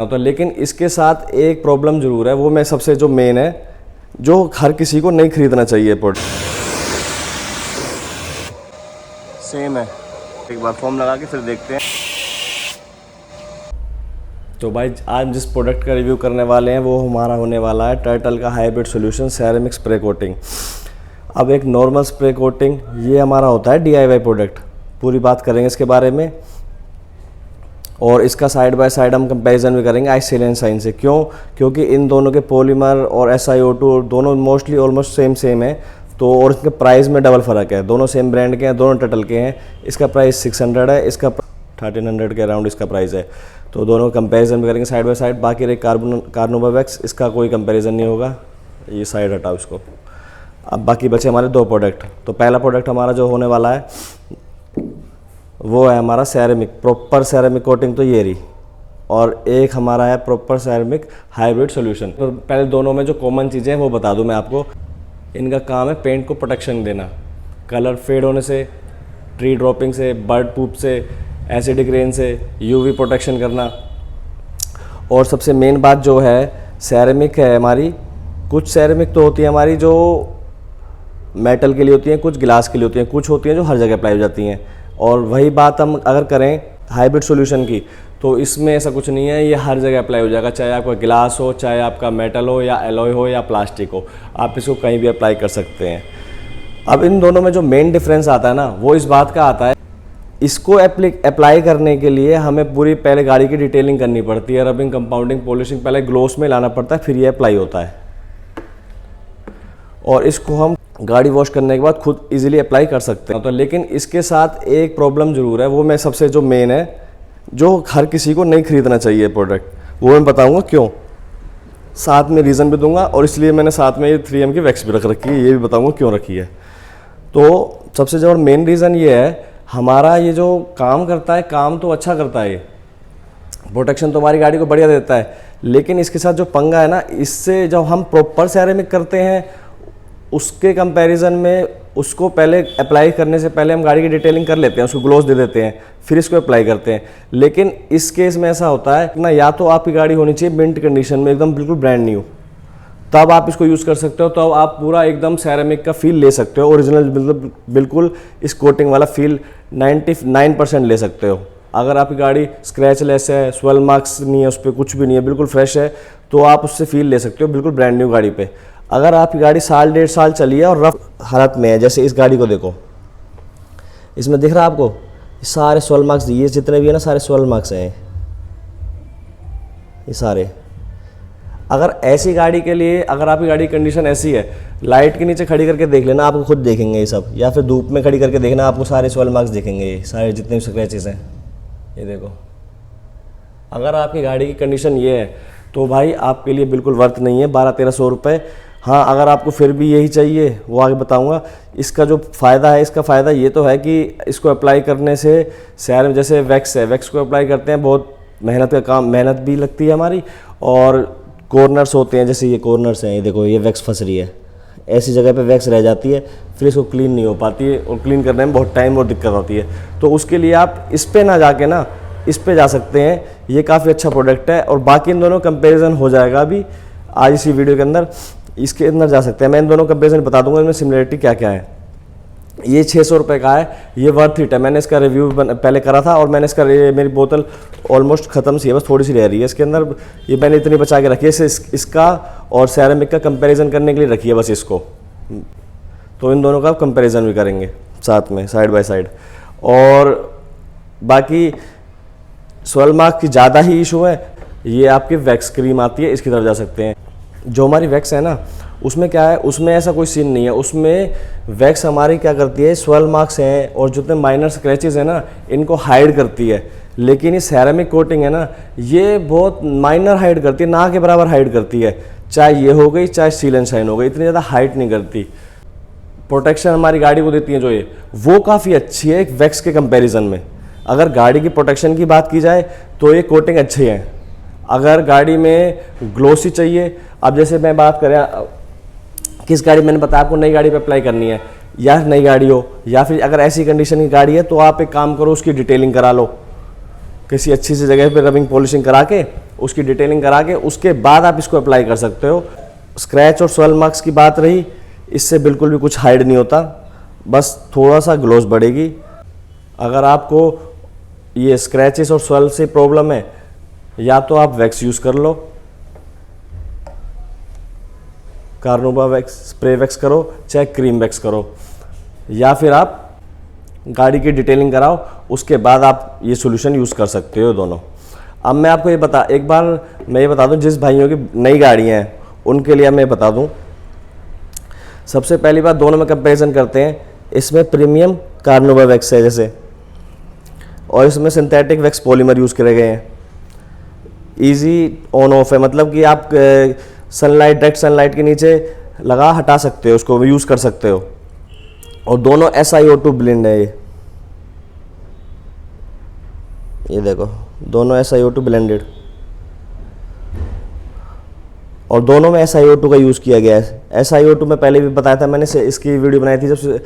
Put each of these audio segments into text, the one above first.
तो लेकिन इसके साथ एक प्रॉब्लम ज़रूर है, वो मैं सबसे जो मेन है, जो हर किसी को नहीं खरीदना चाहिए प्रोडक्ट। सेम है, एक बार फॉर्म लगा के फिर देखते हैं। तो भाई आज जिस प्रोडक्ट का रिव्यू करने वाले हैं वो हमारा होने वाला है टर्टल का hybrid solution ceramic spray coating. अब एक नॉर्मल स्प्रे कोटिंग, ये हमारा होता है DIY प्रोडक्ट, पूरी बात करेंगे इसके बारे में और इसका साइड बाय साइड हम कंपैरिजन भी करेंगे आइसोलेशन साइन से। क्यों? क्योंकि इन दोनों के पॉलीमर और SiO2 दोनों मोस्टली ऑलमोस्ट सेम है, तो और इसके प्राइस में डबल फ़र्क है। दोनों सेम ब्रांड के हैं, दोनों टर्टल के हैं। इसका प्राइस 600 है, इसका 1300 के अराउंड इसका प्राइस है। तो दोनों कंपैरिजन भी करेंगे साइड बाय साइड। बाकी रही कार्बोनोवावैक्स, इसका कोई कंपैरिजन नहीं होगा, ये साइड हटाओ इसको। अब बाकी बचे हमारे दो प्रोडक्ट। तो पहला प्रोडक्ट हमारा जो होने वाला है वो है हमारा सेरेमिक प्रॉपर सेरेमिक कोटिंग, तो ये रही, और एक हमारा है प्रॉपर सेरेमिक हाइब्रिड सॉल्यूशन। तो पहले दोनों में जो कॉमन चीज़ें हैं वो बता दूं मैं आपको। इनका काम है पेंट को प्रोटेक्शन देना, कलर फेड होने से, ट्री ड्रॉपिंग से, बर्ड पूप से, एसिडिक रेन से, UV प्रोटेक्शन करना। और सबसे मेन बात जो है सेरेमिक है हमारी, कुछ सेरेमिक तो होती है हमारी जो मेटल के लिए होती हैं, कुछ गिलास के लिए होती हैं, कुछ होती हैं जो हर जगह अप्लाई हो जाती हैं। और वही बात हम अगर करें हाइब्रिड सॉल्यूशन की, तो इसमें ऐसा कुछ नहीं है, ये हर जगह अप्लाई हो जाएगा, चाहे आपका गिलास हो, चाहे आपका मेटल हो, या एलॉय हो, या प्लास्टिक हो, आप इसको कहीं भी अप्लाई कर सकते हैं। अब इन दोनों में जो मेन डिफरेंस आता है ना, वो इस बात का आता है, इसको अप्लाई करने के लिए हमें पूरी पहले गाड़ी की डिटेलिंग करनी पड़ती है, रबिंग, कंपाउंडिंग, पॉलिशिंग, पहले ग्लोस में लाना पड़ता है, फिर ये अप्लाई होता है। और इसको हम गाड़ी वॉश करने के बाद खुद इजीली अप्लाई कर सकते हैं। तो लेकिन इसके साथ एक प्रॉब्लम ज़रूर है, वो मैं सबसे जो मेन है, जो हर किसी को नहीं खरीदना चाहिए प्रोडक्ट, वो मैं बताऊंगा क्यों, साथ में रीज़न भी दूंगा। और इसलिए मैंने साथ में ये 3M की वैक्स भी रख रखी है, ये भी बताऊंगा क्यों रखी है। तो सबसे जो मेन रीज़न ये है, हमारा ये जो काम करता है, काम तो अच्छा करता है, ये प्रोटेक्शन तो हमारी गाड़ी को बढ़िया देता है, लेकिन इसके साथ जो पंगा है ना, इससे जब हम प्रॉपर सेरेमिक करते हैं उसके कंपैरिजन में, उसको पहले अप्लाई करने से पहले हम गाड़ी की डिटेलिंग कर लेते हैं, उसको ग्लोस दे देते हैं, फिर इसको अप्लाई करते हैं। लेकिन इस केस में ऐसा होता है ना, या तो आपकी गाड़ी होनी चाहिए मिंट कंडीशन में, एकदम बिल्कुल ब्रांड न्यू, तब आप इसको यूज़ कर सकते हो, तब आप पूरा एकदम सेरेमिक का फील ले सकते हो, ओरिजिनल बिल्कुल इस कोटिंग वाला फील 99% ले सकते हो। अगर आपकी गाड़ी स्क्रैचलेस है, स्वेल मार्क्स नहीं है, उस पर कुछ भी नहीं है, बिल्कुल फ्रेश है, तो आप उससे फील ले सकते हो बिल्कुल ब्रांड न्यू गाड़ी पे। अगर आपकी गाड़ी साल 1.5 साल चली है और रफ हालत में है, जैसे इस गाड़ी को देखो, इसमें दिख रहा है आपको सारे स्वेल मार्क्स, ये जितने भी है ना सारे स्वेल मार्क्स हैं, ये सारे। अगर ऐसी गाड़ी के लिए, अगर आपकी गाड़ी की कंडीशन ऐसी है, लाइट के नीचे खड़ी करके देख लेना, आपको खुद देखेंगे ये सब, या फिर धूप में खड़ी करके देखना, आपको सारे स्वेल मार्क्स दिखेंगे, ये सारे जितने भी स्क्रैचेस हैं, ये देखो। अगर आपकी गाड़ी की कंडीशन ये है तो भाई आपके लिए बिल्कुल वर्थ नहीं है 1200-1300 रुपये। हाँ, अगर आपको फिर भी यही चाहिए, वो आगे बताऊंगा। इसका जो फ़ायदा है, इसका फ़ायदा ये तो है कि इसको अप्लाई करने से सेरेमिक, जैसे वैक्स है, वैक्स को अप्लाई करते हैं, बहुत मेहनत का काम, मेहनत भी लगती है हमारी, और कॉर्नर्स होते हैं, जैसे ये कॉर्नर्स हैं, ये देखो, ये वैक्स फंस रही है, ऐसी जगह पे वैक्स रह जाती है, फिर इसको क्लीन नहीं हो पाती है, और क्लीन करने में बहुत टाइम और दिक्कत होती है। तो उसके लिए आप इस पर ना जाके ना इस पे जा सकते हैं, ये काफ़ी अच्छा प्रोडक्ट है। और बाकी इन दोनों कंपैरिजन हो जाएगा अभी आज इसी वीडियो के अंदर, इसके अंदर जा सकते हैं। मैं इन दोनों कंपैरिजन बता दूंगा इनमें सिमिलरिटी क्या क्या है। ये 600 रुपये का है, ये वर्थ इट है। मैंने इसका रिव्यू पहले करा था, और मैंने इसका मेरी बोतल ऑलमोस्ट ख़त्म सी है, बस थोड़ी सी रह रही है इसके अंदर। ये मैंने इतनी बचा के रखी है, इसका और सेरेमिक का कंपैरिजन करने के लिए रखी है बस इसको। तो इन दोनों का कंपैरिजन भी करेंगे साथ में, साइड बाय साइड। और बाकी स्वेल मार्क की ज़्यादा ही इशू है, ये आपकी वैक्स क्रीम आती है, इसकी तरफ जा सकते हैं। जो हमारी वैक्स है ना, उसमें क्या है, उसमें ऐसा कोई सीन नहीं है। उसमें वैक्स हमारी क्या करती है, स्वेल मार्क्स हैं और जितने माइनर स्क्रैचेस हैं ना, इनको हाइड करती है। लेकिन ये सेरेमिक कोटिंग है ना, ये बहुत माइनर हाइड करती है, ना के बराबर हाइड करती है। चाहे ये हो गई, चाहे सील एंड शाइन हो गई, इतनी ज़्यादा हाइड नहीं करती। प्रोटेक्शन हमारी गाड़ी को देती है जो ये, वो काफ़ी अच्छी है एक वैक्स के कंपैरिजन में। अगर गाड़ी की प्रोटेक्शन की बात की जाए तो ये कोटिंग अच्छी है। अगर गाड़ी में ग्लोसी चाहिए, अब जैसे मैं बात करें किस गाड़ी, मैंने बताया आपको नई गाड़ी पे अप्लाई करनी है, या नई गाड़ी हो, या फिर अगर ऐसी कंडीशन की गाड़ी है, तो आप एक काम करो, उसकी डिटेलिंग करा लो किसी अच्छी सी जगह पे, रबिंग पॉलिशिंग करा के उसकी डिटेलिंग करा के उसके बाद आप इसको अप्लाई कर सकते हो। स्क्रैच और स्वेल मार्क्स की बात रही, इससे बिल्कुल भी कुछ हाइड नहीं होता, बस थोड़ा सा ग्लोस बढ़ेगी। अगर आपको ये स्क्रैचेस और स्वेल से प्रॉब्लम है, या तो आप वैक्स यूज़ कर लो, कार्नोबा वैक्स, स्प्रे वैक्स करो, चाहे क्रीम वैक्स करो, या फिर आप गाड़ी की डिटेलिंग कराओ, उसके बाद आप ये सॉल्यूशन यूज़ कर सकते हो दोनों। अब मैं आपको एक बार मैं ये बता दूं, जिस भाइयों की नई गाड़ियाँ हैं उनके लिए मैं बता दूं, सबसे पहली बात दोनों में कंपैरिजन करते हैं। इसमें प्रीमियम कार्नोबा वैक्स है जैसे, और इसमें सिंथेटिक वैक्स पॉलीमर यूज़ करे गए हैं। ईजी ऑन ऑफ है, मतलब कि आप सनलाइट, डायरेक्ट सनलाइट के नीचे लगा हटा सकते हो, उसको यूज़ कर सकते हो। और दोनों SiO2 ब्लेंड है ये देखो, दोनों SiO2 ब्लेंडेड, और दोनों में SiO2 का यूज़ किया गया है। SiO2 में पहले भी बताया था मैंने, से इसकी वीडियो बनाई थी जब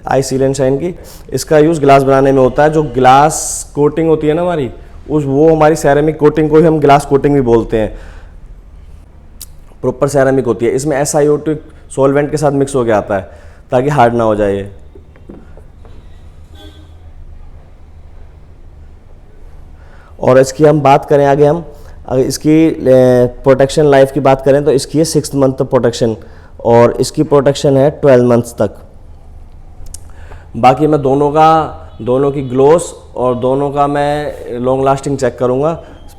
आई सील एंड शाइन की। इसका यूज़ ग्लास बनाने में होता है। जो ग्लास कोटिंग होती है ना हमारी, वो हमारी सैरामिक कोटिंग को ही हम ग्लास कोटिंग भी बोलते हैं, प्रॉपर सैरामिक होती है। इसमें SiO2 सॉल्वेंट के साथ मिक्स हो गया आता है ताकि हार्ड ना हो जाए ये। और इसकी हम बात करें आगे, हम अगर इसकी प्रोटेक्शन लाइफ की बात करें तो इसकी है 6 मंथ तक प्रोटेक्शन, और इसकी प्रोटेक्शन है 12 मंथ्स तक। बाकी मैं दोनों की ग्लोस और दोनों का मैं लॉन्ग लास्टिंग चेक करूँगा।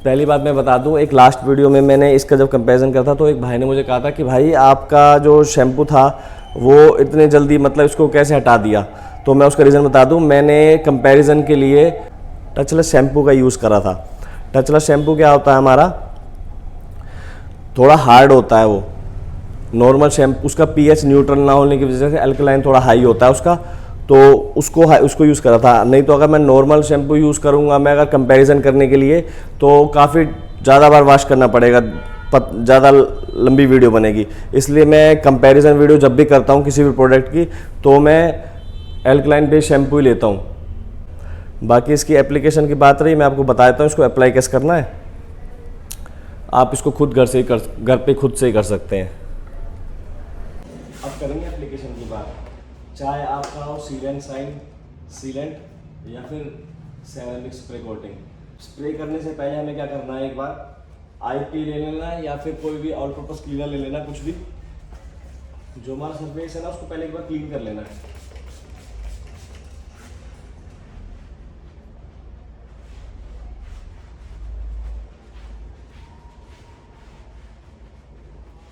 पहली बात मैं बता दूं, एक लास्ट वीडियो में मैंने इसका जब कंपैरिजन करता तो एक भाई ने मुझे कहा था कि भाई आपका जो शैम्पू था वो इतने जल्दी, मतलब इसको कैसे हटा दिया। तो मैं उसका रीज़न बता दूं, मैंने कंपैरिजन के लिए टचलेस शैम्पू का यूज़ करा था। टचलेस शैम्पू क्या होता है हमारा, थोड़ा हार्ड होता है वो। नॉर्मल शैम्पू उसका pH न्यूट्रल ना होने की वजह से अल्कलाइन थोड़ा हाई होता है उसका, तो उसको यूज़ करा था। नहीं तो अगर मैं नॉर्मल शैम्पू यूज़ करूँगा मैं अगर कंपैरिजन करने के लिए, तो काफ़ी ज़्यादा बार वॉश करना पड़ेगा, ज़्यादा लंबी वीडियो बनेगी। इसलिए मैं कंपैरिजन वीडियो जब भी करता हूँ किसी भी प्रोडक्ट की, तो मैं अल्कलाइन बेस्ड शैम्पू ही लेता हूँ। बाकी इसकी एप्लीकेशन की बात रही, मैं आपको बता देता हूँ इसको अप्लाई कैसे करना है। आप इसको खुद घर पे खुद से ही कर सकते हैं। अब करेंगे एप्लीकेशन की बात। चाहे आपका हो सील एंड शाइन सीलेंट या फिर सेरेमिक स्प्रे कोटिंग। स्प्रे करने से पहले हमें क्या करना है, एक बार IP ले लेना है या फिर कोई भी ऑल पर्पस क्लीनर ले लेना, कुछ भी जो हमारा सरफेस है ना उसको पहले एक बार क्लीन कर लेना है।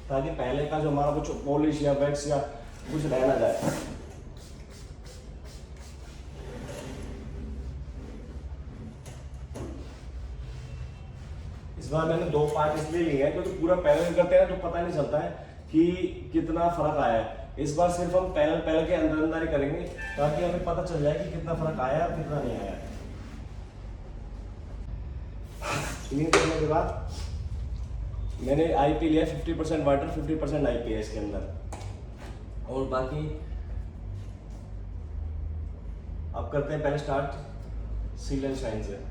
ताकि पहले का जो हमारा कुछ पॉलिश या वैक्स या कुछ रह ना जाए। इस बार मैंने 2 पार्ट इसलिए लिए हैं क्योंकि पूरा पैनल करते हैं तो पता नहीं चलता है कि कितना फर्क आया है। इस बार सिर्फ हम पैनल के अंदर ही करेंगे ताकि हमें पता चल जाए कि कितना फर्क आया और कितना नहीं आया। क्लीन करने के बाद मैंने IP लिया 50% वाटर 50% IP है इसके अंदर। और बाकी अब करते हैं पहले स्टार्ट सील एंड शाइन से।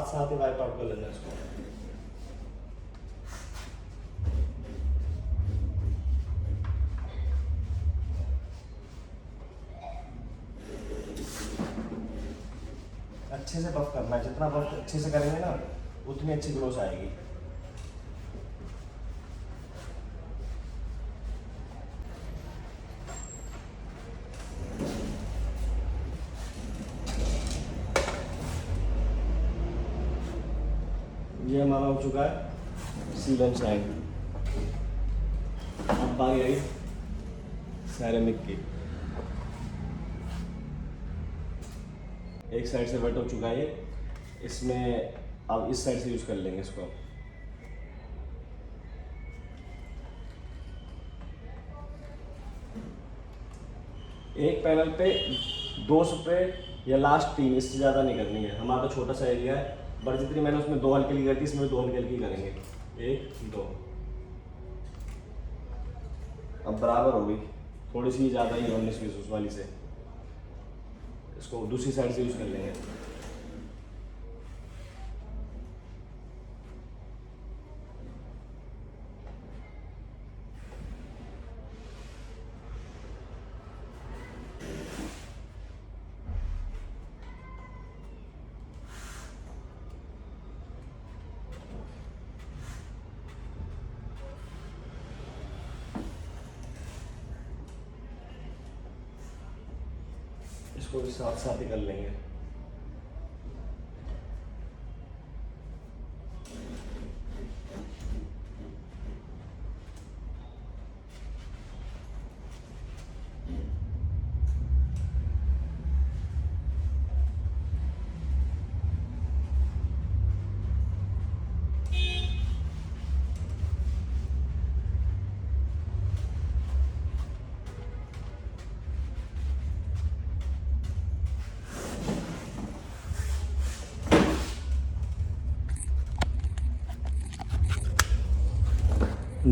साथ ही वाइप आउट कर लेना इसको। अच्छे से बफ करना है, जितना बफ अच्छे से करेंगे ना उतनी अच्छी ग्लोस आएगी। ये हमारा हो चुका है सील एंड शाइन। अब बारी आई सेरेमिक की। एक साइड से वेट हो चुका है ये। इसमें अब इस साइड से यूज़ कर लेंगे इसको। एक पैनल पे 2 स्प्रे या लास्ट 3, इससे ज़्यादा नहीं करनी है। हमारा तो छोटा सा एरिया है, बट जितनी मैंने उसमें 2 हल्के की करती, इसमें 2 हल्के की करेंगे। 1 2। अब बराबर हो गई, थोड़ी सी ज़्यादा ही 19-20 उस वाली से। इसको दूसरी साइड से यूज़ कर लेंगे। इसको भी साथ साथ ही कर लेंगे।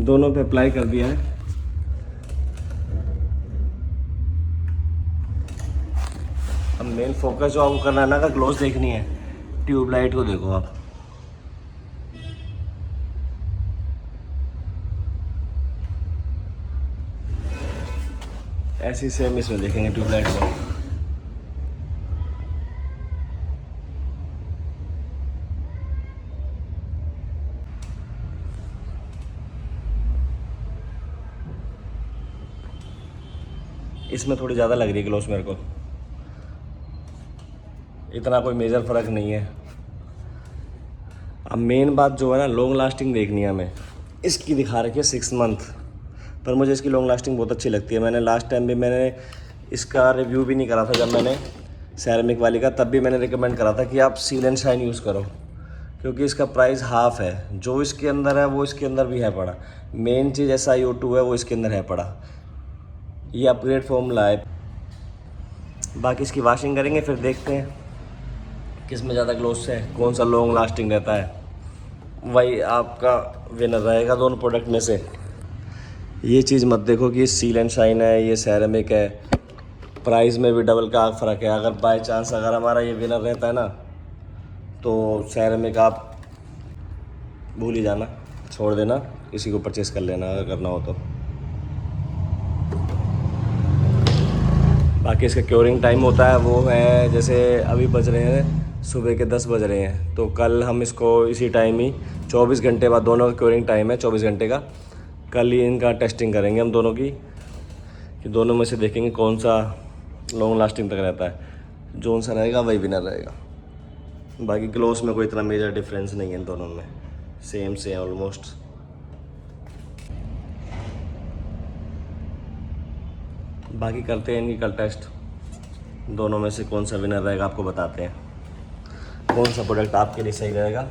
दोनों पे अप्लाई कर दिया है। अब मेन फोकस जो आपको करना है ना, अगर ग्लोस देखनी है, ट्यूबलाइट को देखो आप। ऐसी सेम इसमें देखेंगे ट्यूबलाइट को। इसमें थोड़ी ज़्यादा लग रही है ग्लोस मेरे को, इतना कोई मेजर फ़र्क नहीं है। अब मेन बात जो है ना, लॉन्ग लास्टिंग देखनी है हमें। इसकी दिखा रखी है 6 मंथ, पर मुझे इसकी लॉन्ग लास्टिंग बहुत अच्छी लगती है। मैंने लास्ट टाइम भी मैंने इसका रिव्यू भी नहीं करा था, जब मैंने सैरामिक वाली का, तब भी मैंने रिकमेंड करा था कि आप सील एंड शाइन यूज़ करो, क्योंकि इसका प्राइस हाफ है। जो इसके अंदर है वो इसके अंदर भी है पड़ा। मेन चीज़ SiO2 है, वो इसके अंदर है पड़ा। ये अपग्रेड फॉर्मूला है। बाकी इसकी वाशिंग करेंगे, फिर देखते हैं किस में ज़्यादा ग्लोस है, कौन सा लॉन्ग लास्टिंग रहता है, वही आपका विनर रहेगा दोनों प्रोडक्ट में से। ये चीज़ मत देखो कि सील एंड शाइन है, ये सैरामिक है, प्राइस में भी डबल का फ़र्क है। अगर बाय चांस अगर हमारा ये विनर रहता है ना, तो सैरामिक आप भूल ही जाना, छोड़ देना, इसी को परचेज़ कर लेना अगर करना हो तो। बाकी इसका क्योरिंग टाइम होता है, वो है जैसे अभी बज रहे हैं सुबह के 10 बज रहे हैं, तो कल हम इसको इसी टाइम ही 24 घंटे बाद, दोनों का क्योरिंग टाइम है 24 घंटे का, कल ही इनका टेस्टिंग करेंगे हम दोनों की, कि दोनों में से देखेंगे कौन सा लॉन्ग लास्टिंग तक रहता है। जोन सा रहेगा वही विनर रहेगा। बाकी ग्लोस में कोई इतना मेजर डिफरेंस नहीं है इन दोनों में, सेम से ऑलमोस्ट। बाकी करते हैं इनकी कल टेस्ट, दोनों में से कौन सा विनर रहेगा आपको बताते हैं, कौन सा प्रोडक्ट आपके लिए सही रहेगा,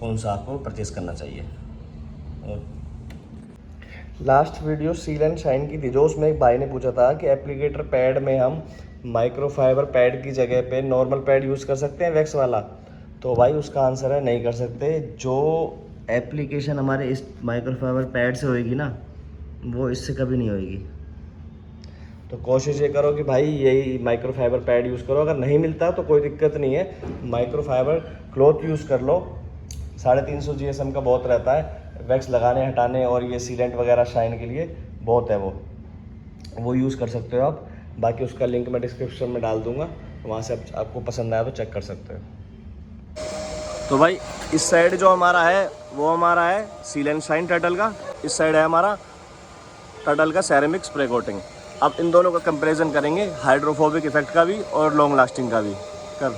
कौन सा आपको परचेज़ करना चाहिए। और last video seal and shine की थी, जो उसमें एक भाई ने पूछा था कि एप्लीकेटर पैड में हम माइक्रोफाइबर पैड की जगह पे नॉर्मल पैड यूज़ कर सकते हैं वैक्स वाला। तो भाई उसका आंसर है नहीं कर सकते। जो एप्लीकेशन हमारे इस माइक्रोफाइबर पैड से होएगी ना, वो इससे कभी नहीं होएगी। तो कोशिश ये करो कि भाई यही माइक्रोफाइबर पैड यूज़ करो। अगर नहीं मिलता तो कोई दिक्कत नहीं है, माइक्रोफाइबर क्लॉथ यूज़ कर लो, 350 GSM का बहुत रहता है, वैक्स लगाने हटाने और ये सीलेंट वगैरह शाइन के लिए बहुत है, वो यूज़ कर सकते हो आप। बाकी उसका लिंक मैं डिस्क्रिप्शन में डाल दूँगा, वहाँ से आपको पसंद आया तो चेक कर सकते हो। तो भाई इस साइड जो हमारा है वो हमारा है सील एंड शाइन टर्टल का, इस साइड है हमारा टर्टल का सैरामिक स्प्रे कोटिंग। अब इन दोनों का कंपैरिजन करेंगे, हाइड्रोफोबिक इफेक्ट का भी और लॉन्ग लास्टिंग का भी। कर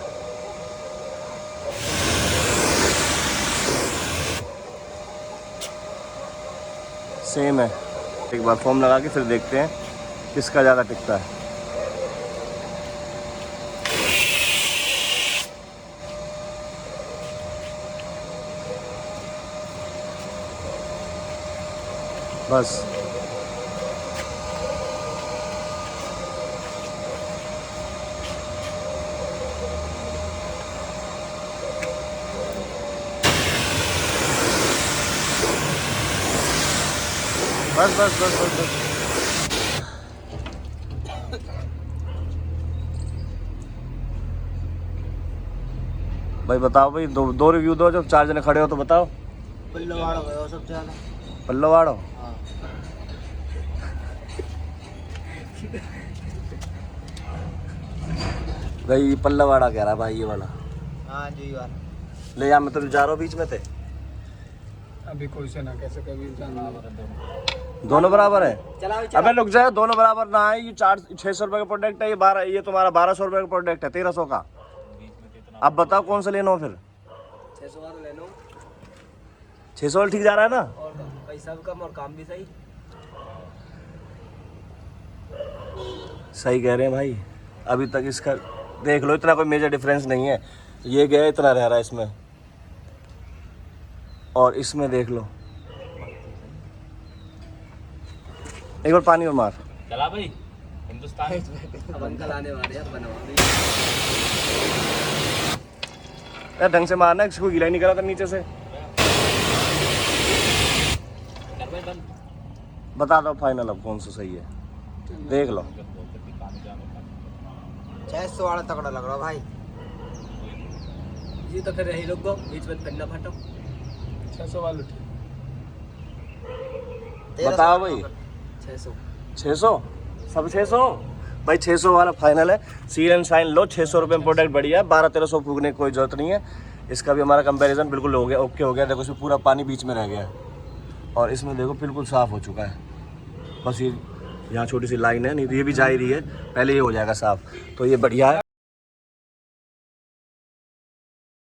सेम है, एक बार फोम लगा के फिर देखते हैं किसका ज़्यादा टिकता है। बस। बस बस बस बस बस। भाई बताओ भाई, दो रिव्यू दो, जब 4 जने खड़े हो तो बताओ। पल्लवाड़ो गयो सबसे ज्यादा। पल्लवाड़ो। हाँ। भाई पल्लवाड़ा कह रहा भाई ये वाला। हाँ जी वाला। ले जा, मैं तो जा रहा हूँ, बीच में थे। अभी कोई से ना कैसे कभी दोनों बराबर है। चला अबे रुक जाए, दोनों बराबर ना है। ये 600 रुपए का प्रोडक्ट है, ये 12, ये तुम्हारा 1200 रुपए का प्रोडक्ट है, 1300 का। अब बताओ कौन सा लेना हो फिर। 600 वाला ले लो। 600 वाला ठीक जा रहा है ना। और पैसा भी कम और काम भी सही। सही कह रहे हैं भाई। अभी तक इसका देख लो, इतना कोई मेजर डिफरेंस नहीं है। ये गया इतना रह रहा है इसमें, और इसमें देख लो। एक बार पानी में मार। चला भाई हिंदुस्तान। अब अंकल आने वाले हैं, बनवा यार ढंग से मारना, इसको गीला ही नहीं करा था नीचे से। बता दो फाइनल अब कौन सा सही है, देख लो। 600 वाला तगड़ा लग रहा भाई। ये तो फिर रही लोग को बीच में पन्ना फटो। 600 वाला बताओ भाई। 600 600 सब 600 भाई। 600 वाला फाइनल है। सील एंड शाइन लो, 600 रुपये में प्रोडक्ट बढ़िया है। 1200-1300 फूकने की कोई जरूरत नहीं है। इसका भी हमारा कंपैरिजन बिल्कुल हो गया, ओके हो गया। देखो इसमें पूरा पानी बीच में रह गया है, और इसमें देखो बिल्कुल साफ़ हो चुका है। बस ये यहाँ छोटी सी लाइन है, नहीं तो ये भी जा ही रही है, पहले ये हो जाएगा साफ़। तो ये बढ़िया है।